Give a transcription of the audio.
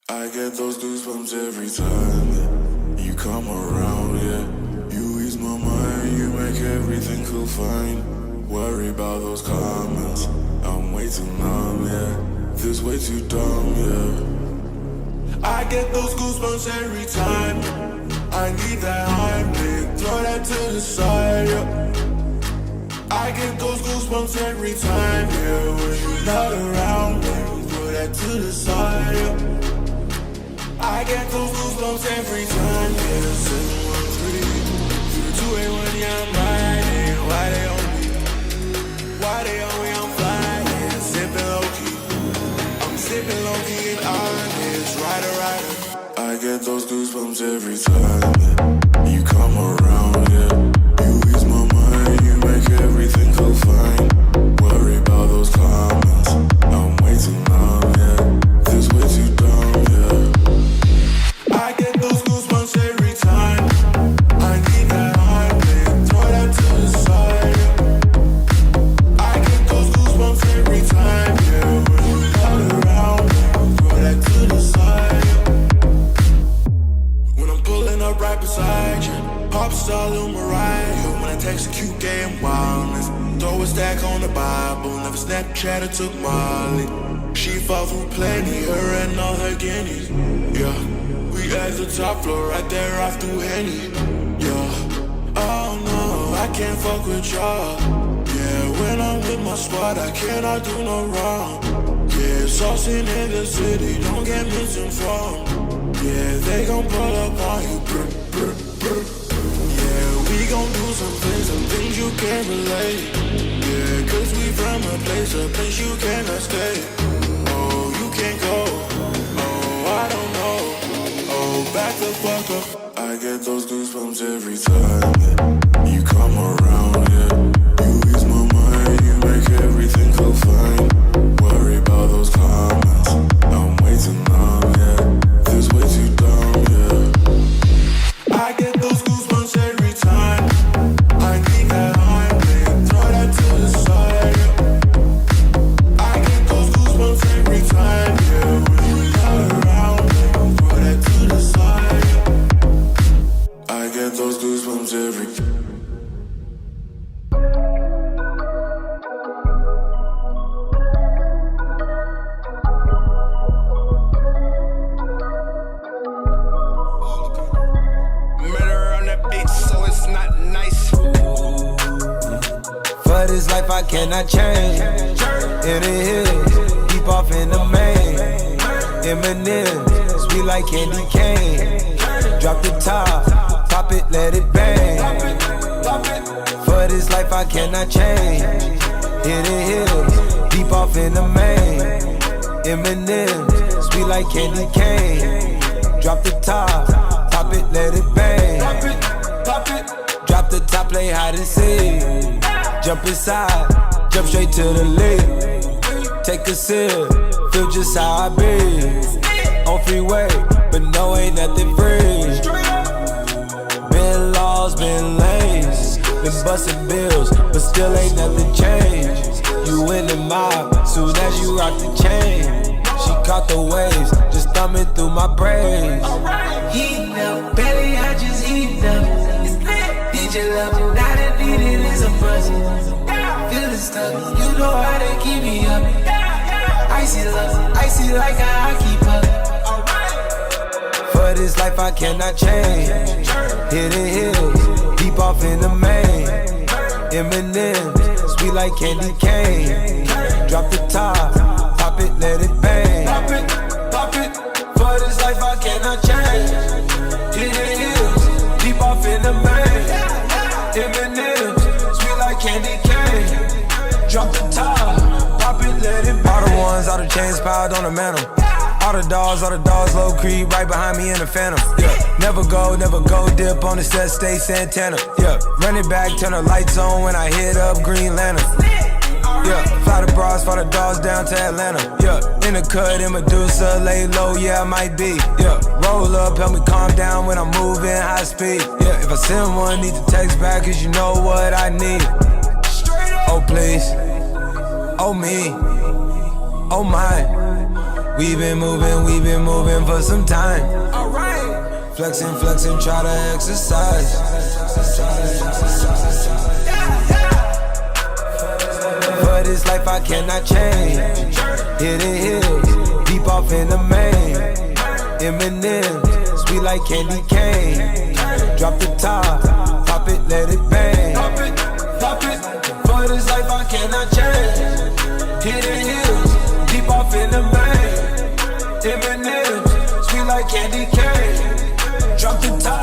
I get those goosebumps every time you come around, yeah. You ease my mind, you make everything feel fine. Worry about those comments, I'm way too numb, yeah. This way too dumb, yeah. I get those goosebumps every time I need that high big, throw that to the side, yeah. I get those goosebumps every time, yeah. When you're not around, baby, throw that to the side, yeah. I get those goosebumps every time, yeah. 713 281, yeah, I'm riding. Why they on me? Why they on me? I'm flying, sipping low-key. I'm sipping low-key and honest, rider. I get those goosebumps every time, yeah. You come around, yeah. You ease my mind, you make everything feel fine. Worry about those comments, I'm way too numb, yeah. This way too dumb, yeah. I get those goosebumps every time I need that heartbeat, throw that to the side, yeah. I get those goosebumps every time, yeah. When you're not around, throw that to the side, yeah. When I'm pulling up right beside you, pop star Lil Mariah. When I text a cute gay and wildness, throw a stack on the Bible, never Snapchat or took Molly. She fought through plenty, her and all her guineas, yeah. We at the top floor, right there off through Henny, yeah. Oh no, I can't fuck with y'all, yeah. When I'm with my squad, I cannot do no wrong, yeah. Saucing in the city, don't get misinformed, yeah. They gon' pull up on you, brr, brr, brr. Yeah, we gon' do some things you can't relate, yeah. Cause we from a place you cannot stay. Oh, you can't go, oh, I don't know. Oh, back the fuck up. I get those goosebumps every time, yeah. You come around, yeah. You ease my mind, you make everything feel fine. Worry about those comments, I'm way too numb, yeah. This way too dumb, yeah. I get those goosebumps every time I need that heartbeat, throw that to the side, yeah. I get those goosebumps every time, yeah. When you're not around, throw that to the side, yeah. I get those goosebumps every time. For this life I cannot change. In the hills, deep off in the main. Eminem, sweet like candy cane. Drop the top, pop it, let it bang. For this life I cannot change. In the hills, deep off in the main. Eminem, sweet like candy cane. Drop the top, pop it, let it bang. Drop the top, play hide and seek. Jump inside, jump straight to the lead. Take a sip, feel just how I be. On freeway, but no, ain't nothing free. Been laws, been lanes. Been busting bills, but still ain't nothing changed. You in the mob, soon as you rock the chain. She caught the waves, just thumbing through my braids. Heating up, belly, I just heating up. Need your love, now that needed is a buzz. Feeling stuck, you know how to keep me up. Icy love, icy like I keep up. For this life I cannot change. Hidden hills, deep off in the main. Eminem, sweet like candy cane. Drop the top, pop it, let it bang. Pop it, for this life I cannot change. Hidden hills, deep off in the main. Eminem, sweet like candy cane. Drop the top, pop it, let it bang. All the ones, all the chains piled on the mantle. All the dogs, low creep right behind me in the phantom. Yeah, never go, dip on the set, stay Santana. Yeah, run it back, turn the lights on when I hit up Green Lantern. Yeah, fly the bras, fly the dogs down to Atlanta. Yeah, in the cut, in Medusa, lay low, yeah, I might be. Yeah, roll up, help me calm down when I'm moving high speed. Yeah, if I send one, need to text back, cause you know what I need. Oh, please. Oh, me. Oh, my. We been moving for some time. Alright. Flexing, try to exercise. For this life I cannot change. Hidden hills, deep off in the main. Eminem, sweet like candy cane. Drop the top, pop it, let it bang. Pop it, for this life I cannot change. Hidden hills, deep off in the main. Eminem, sweet like candy cane. Drop the top.